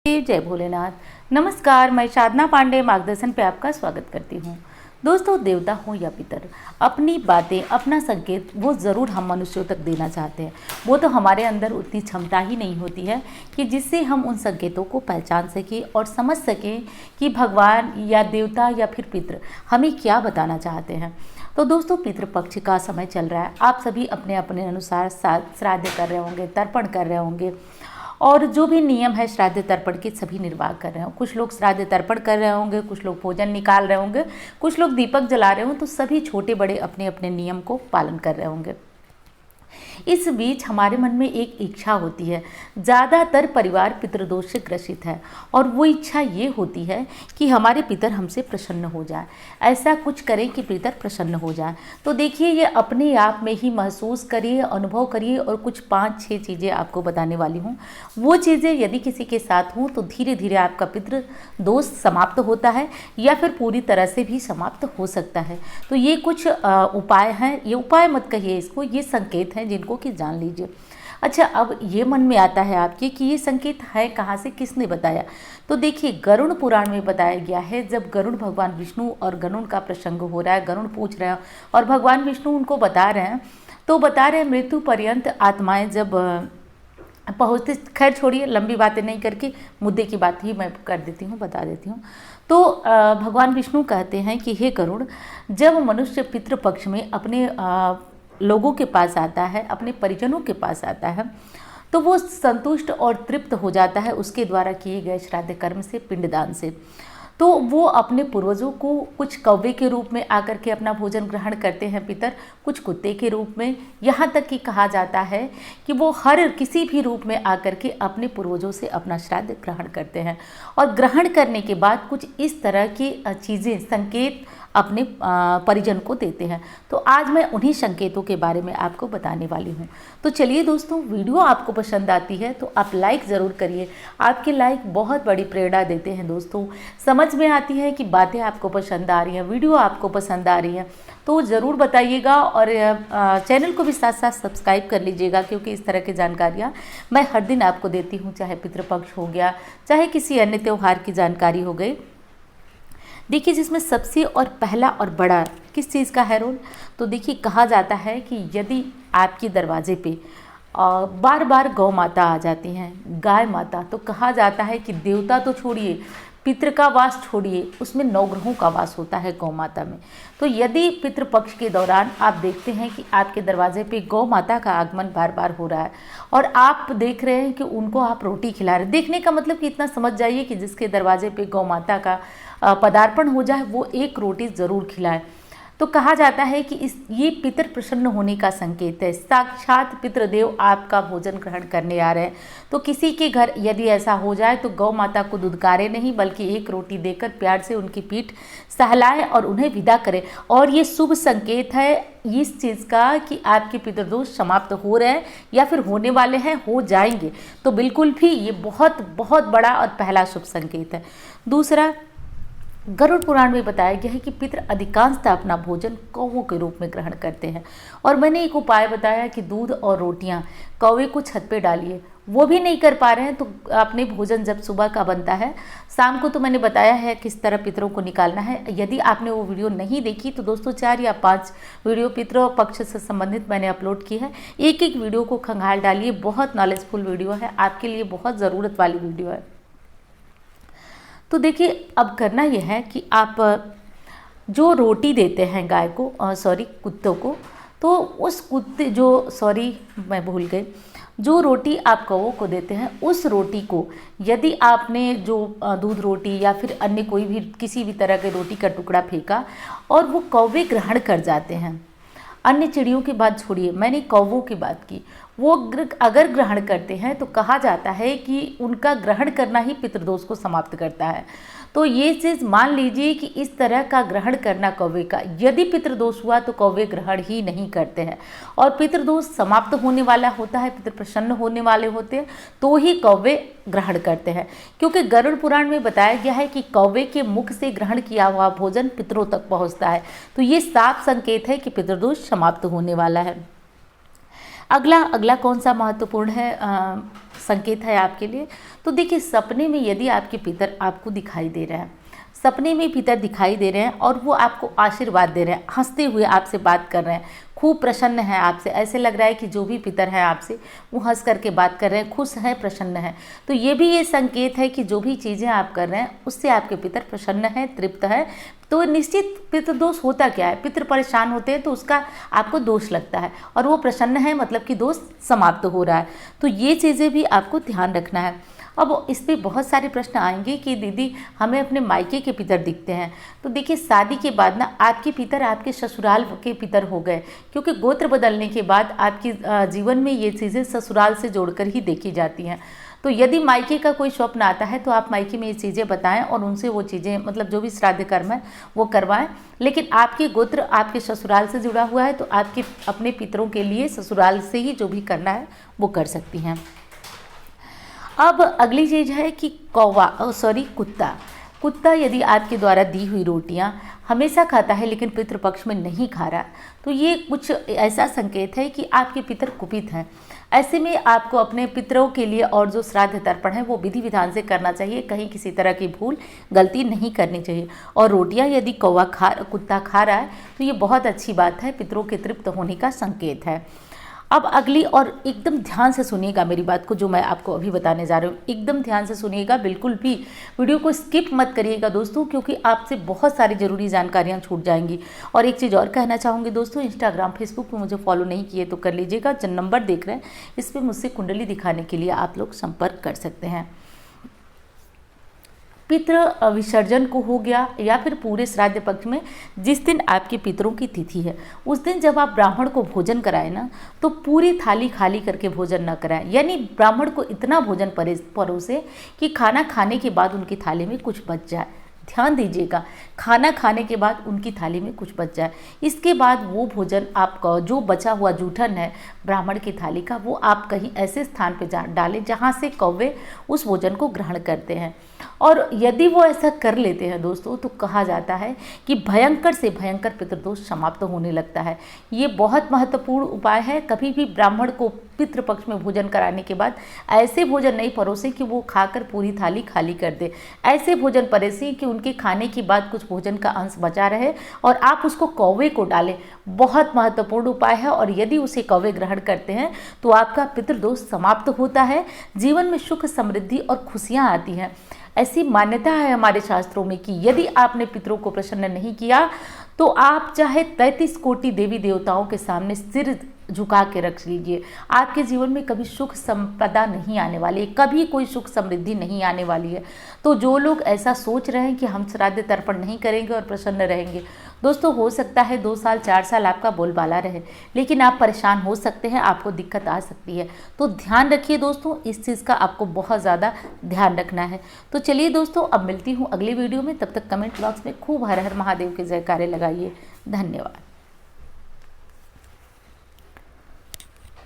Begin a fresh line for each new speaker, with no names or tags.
जय भोलेनाथ। नमस्कार, मैं साधना पांडे मार्गदर्शन पे आपका स्वागत करती हूँ। दोस्तों, देवता हो या पितर, अपनी बातें, अपना संकेत वो ज़रूर हम मनुष्यों तक देना चाहते हैं। वो तो हमारे अंदर उतनी क्षमता ही नहीं होती है कि जिससे हम उन संकेतों को पहचान सकें और समझ सकें कि भगवान या देवता या फिर पितर हमें क्या बताना चाहते हैं। तो दोस्तों, पितृपक्ष का समय चल रहा है। आप सभी अपने अपने अनुसार श्राद्ध कर रहे होंगे, तर्पण कर रहे होंगे और जो भी नियम है श्राद्ध तर्पण के सभी निर्वाह कर रहे हो। कुछ लोग श्राद्ध तर्पण कर रहे होंगे, कुछ लोग भोजन निकाल रहे होंगे, कुछ लोग दीपक जला रहे होंगे। तो सभी छोटे बड़े अपने अपने नियम को पालन कर रहे होंगे। इस बीच हमारे मन में एक इच्छा होती है। ज़्यादातर परिवार पितृदोष से ग्रसित है और वो इच्छा ये होती है कि हमारे पितर हमसे प्रसन्न हो जाए, ऐसा कुछ करें कि पितर प्रसन्न हो जाए। तो देखिए, ये अपने आप में ही महसूस करिए, अनुभव करिए और कुछ 5-6 चीज़ें आपको बताने वाली हूँ। वो चीज़ें यदि किसी के साथ हों तो धीरे धीरे आपका पितृ दोष समाप्त होता है या फिर पूरी तरह से भी समाप्त हो सकता है। तो ये कुछ उपाय हैं। ये उपाय मत कहिए इसको, ये संकेत हैं जिनको कि जान लीजिए। अच्छा, अब ये मन में आता है आपके कि ये संकेत है कहाँ से, किसने बताया। तो देखिए, गरुड़ पुराण में बताया गया है। जब गरुड़ भगवान विष्णु और गरुड़ का प्रसंग हो रहा है, गरुड़ पूछ रहे हैं और भगवान विष्णु उनको बता रहे हैं, तो बता रहे हैं मृत्यु पर्यंत आत्माएं जब पहुँचते, खैर छोड़िए, लंबी बातें नहीं करके मुद्दे की बात ही मैं कर देती हूँ, बता देती हूँ। तो भगवान विष्णु कहते हैं कि हे गरुड़, जब मनुष्य पितृपक्ष में अपने लोगों के पास आता है, अपने परिजनों के पास आता है, तो वो संतुष्ट और तृप्त हो जाता है उसके द्वारा किए गए श्राद्ध कर्म से, पिंडदान से। तो वो अपने पूर्वजों को कुछ कौवे के रूप में आकर के अपना भोजन ग्रहण करते हैं पितर, कुछ कुत्ते के रूप में, यहाँ तक कि कहा जाता है कि वो हर किसी भी रूप में आकर के अपने पूर्वजों से अपना श्राद्ध ग्रहण करते हैं। और ग्रहण करने के बाद कुछ इस तरह की चीज़ें, संकेत अपने परिजन को देते हैं। तो आज मैं उन्हीं संकेतों के बारे में आपको बताने वाली हूँ। तो चलिए दोस्तों, वीडियो आपको पसंद आती है तो आप लाइक ज़रूर करिए। आपके लाइक बहुत बड़ी प्रेरणा देते हैं दोस्तों। समझ में आती है कि बातें आपको पसंद आ रही हैं, वीडियो आपको पसंद आ रही हैं, तो ज़रूर बताइएगा और चैनल को भी साथ साथ सब्सक्राइब कर लीजिएगा, क्योंकि इस तरह की जानकारियाँ मैं हर दिन आपको देती हूँ। चाहे पितृपक्ष हो गया, चाहे किसी अन्य त्यौहार की जानकारी हो गई। देखिए, जिसमें सबसे और पहला और बड़ा किस चीज़ का है रोल, तो देखिए, कहा जाता है कि यदि आपके दरवाजे पे बार बार गौ माता आ जाती हैं, गाय माता, तो कहा जाता है कि देवता तो छोड़िए, पितृ का वास छोड़िए, उसमें 9 ग्रहों का वास होता है गौ माता में। तो यदि पितृपक्ष के दौरान आप देखते हैं कि आपके दरवाजे पे गौ माता का आगमन बार बार हो रहा है और आप देख रहे हैं कि उनको आप रोटी खिला रहे हैं, देखने का मतलब कि इतना समझ जाइए कि जिसके दरवाजे पे गौ माता का पदार्पण हो जाए वो एक रोटी ज़रूर खिलाए। तो कहा जाता है कि ये पितर प्रसन्न होने का संकेत है। साक्षात पितृदेव आपका भोजन ग्रहण करने आ रहे हैं। तो किसी के घर यदि ऐसा हो जाए तो गौ माता को दुदकारे नहीं, बल्कि एक रोटी देकर प्यार से उनकी पीठ सहलाए और उन्हें विदा करें। और ये शुभ संकेत है इस चीज़ का कि आपके पितृदोष समाप्त हो रहे हैं या फिर होने वाले हैं, हो जाएंगे। तो बिल्कुल भी ये बहुत बहुत बड़ा और पहला शुभ संकेत है। दूसरा, गरुड़ पुराण में बताया गया है कि पितृ अधिकांशतः अपना भोजन कौवों के रूप में ग्रहण करते हैं। और मैंने एक उपाय बताया कि दूध और रोटियां कौवे को छत पे डालिए। वो भी नहीं कर पा रहे हैं तो अपने भोजन जब सुबह का बनता है, शाम को तो मैंने बताया है किस तरह पितरों को निकालना है। यदि आपने वो वीडियो नहीं देखी तो दोस्तों 4 या 5 वीडियो पितरों पक्ष से संबंधित मैंने अपलोड की है। एक एक वीडियो को खंगाल डालिए, बहुत नॉलेजफुल वीडियो है, आपके लिए बहुत ज़रूरत वाली वीडियो है। तो देखिए, अब करना यह है कि आप जो रोटी देते हैं गाय को, कुत्तों को, तो उस कुत्ते मैं भूल गई, जो रोटी आप कौवों को देते हैं उस रोटी को यदि आपने जो दूध रोटी या फिर अन्य कोई भी किसी भी तरह के रोटी का टुकड़ा फेंका और वो कौवे ग्रहण कर जाते हैं, अन्य चिड़ियों की बात छोड़िए, मैंने कौवों की बात की, वो अगर ग्रहण करते हैं तो कहा जाता है कि उनका ग्रहण करना ही पितृदोष को समाप्त करता है। तो ये चीज़ मान लीजिए कि इस तरह का ग्रहण करना कौवे का, यदि पितृदोष हुआ तो कौवे ग्रहण ही नहीं करते हैं और पितृदोष समाप्त होने वाला होता है, पितृ प्रसन्न होने वाले होते हैं, तो ही कौवे ग्रहण करते हैं। क्योंकि गरुड़ पुराण में बताया गया है कि कौवे के मुख से ग्रहण किया हुआ भोजन पितरों तक पहुँचता है। तो ये साफ संकेत है कि पितृदोष समाप्त होने वाला है। अगला कौन सा महत्वपूर्ण है संकेत है आपके लिए। तो देखिए, सपने में यदि आपके पितर आपको दिखाई दे रहे हैं, सपने में पितर दिखाई दे रहे हैं और वो आपको आशीर्वाद दे रहे हैं, हंसते हुए आपसे बात कर रहे हैं, खूब प्रसन्न है आपसे, ऐसे लग रहा है कि जो भी पितर हैं आपसे वो हंस करके बात कर रहे हैं, खुश हैं, प्रसन्न हैं, तो ये भी ये संकेत है कि जो भी चीज़ें आप कर रहे हैं उससे आपके पितर प्रसन्न हैं, तृप्त है। तो निश्चित पितृ दोष होता क्या है, पितृ परेशान होते हैं तो उसका आपको दोष लगता है, और वो प्रसन्न है मतलब कि दोष समाप्त हो रहा है। तो ये चीज़ें भी आपको ध्यान रखना है। अब इस पर बहुत सारे प्रश्न आएंगे कि दीदी हमें अपने मायके के पितर दिखते हैं। तो देखिए, शादी के बाद ना आपके पितर आपके ससुराल के पितर हो गए, क्योंकि गोत्र बदलने के बाद आपकी जीवन में ये चीज़ें ससुराल से जोड़कर ही देखी जाती हैं। तो यदि मायके का कोई स्वप्न आता है तो आप मायके में ये चीज़ें बताएं और उनसे वो चीज़ें मतलब जो भी श्राद्ध कर्म है वो करवाएं। लेकिन आपके गोत्र आपके ससुराल से जुड़ा हुआ है तो आपके अपने पितरों के लिए ससुराल से ही जो भी करना है वो कर सकती हैं। अब अगली चीज़ है कि कुत्ता यदि आपके द्वारा दी हुई रोटियां हमेशा खाता है लेकिन पितृपक्ष में नहीं खा रहा, तो ये कुछ ऐसा संकेत है कि आपके पितर कुपित हैं। ऐसे में आपको अपने पितरों के लिए और जो श्राद्ध तर्पण है वो विधि विधान से करना चाहिए, कहीं किसी तरह की भूल गलती नहीं करनी चाहिए। और रोटियां यदि कुत्ता खा रहा है तो ये बहुत अच्छी बात है, पितरों के तृप्त होने का संकेत है। अब अगली, और एकदम ध्यान से सुनिएगा मेरी बात को, जो मैं आपको अभी बताने जा रही हूँ, एकदम ध्यान से सुनिएगा, बिल्कुल भी वीडियो को स्किप मत करिएगा दोस्तों, क्योंकि आपसे बहुत सारी ज़रूरी जानकारियाँ छूट जाएंगी। और एक चीज़ और कहना चाहूँगी दोस्तों, इंस्टाग्राम फेसबुक पे मुझे फॉलो नहीं किए तो कर लीजिएगा। जो नंबर देख रहे हैं इस पर मुझसे कुंडली दिखाने के लिए आप लोग संपर्क कर सकते हैं। पितृ विसर्जन को हो गया या फिर पूरे श्राद्ध पक्ष में जिस दिन आपके पितरों की तिथि है उस दिन जब आप ब्राह्मण को भोजन कराएं ना, तो पूरी थाली खाली करके भोजन न कराएं, यानी ब्राह्मण को इतना भोजन परोसे कि खाना खाने के बाद उनकी थाली में कुछ बच जाए। ध्यान दीजिएगा, खाना खाने के बाद उनकी थाली में कुछ बच जाए, इसके बाद वो भोजन आपका जो बचा हुआ जूठन है ब्राह्मण की थाली का वो आप कहीं ऐसे स्थान पे डालें जहाँ से कौवे उस भोजन को ग्रहण करते हैं। और यदि वो ऐसा कर लेते हैं दोस्तों तो कहा जाता है कि भयंकर से भयंकर पितृदोष समाप्त होने लगता है। ये बहुत महत्वपूर्ण उपाय है। कभी भी ब्राह्मण को पितृपक्ष में भोजन कराने के बाद ऐसे भोजन नहीं परोसे कि वो खाकर पूरी थाली खाली कर दे। ऐसे भोजन परोसे कि उनके खाने के बाद कुछ भोजन का अंश बचा रहे और आप उसको कौवे को डालें। बहुत महत्वपूर्ण उपाय है, और यदि उसे कौवे ग्रहण करते हैं तो आपका पितृदोष समाप्त होता है, जीवन में सुख समृद्धि और खुशियाँ आती हैं। ऐसी मान्यता है हमारे शास्त्रों में कि यदि आपने पितरों को प्रसन्न नहीं किया तो आप चाहे 33 कोटि देवी देवताओं के सामने सिर झुका के रख लीजिए, आपके जीवन में कभी सुख संपदा नहीं आने वाली है, कभी कोई सुख समृद्धि नहीं आने वाली है। तो जो लोग ऐसा सोच रहे हैं कि हम श्राद्ध तर्पण नहीं करेंगे और प्रसन्न रहेंगे, दोस्तों हो सकता है 2 साल 4 साल आपका बोलबाला रहे, लेकिन आप परेशान हो सकते हैं, आपको दिक्कत आ सकती है। तो ध्यान रखिए दोस्तों, इस चीज़ का आपको बहुत ज़्यादा ध्यान रखना है। तो चलिए दोस्तों, अब मिलती हूँ अगली वीडियो में, तब तक कमेंट बॉक्स में खूब हर हर महादेव के जयकारे लगाइए। धन्यवाद।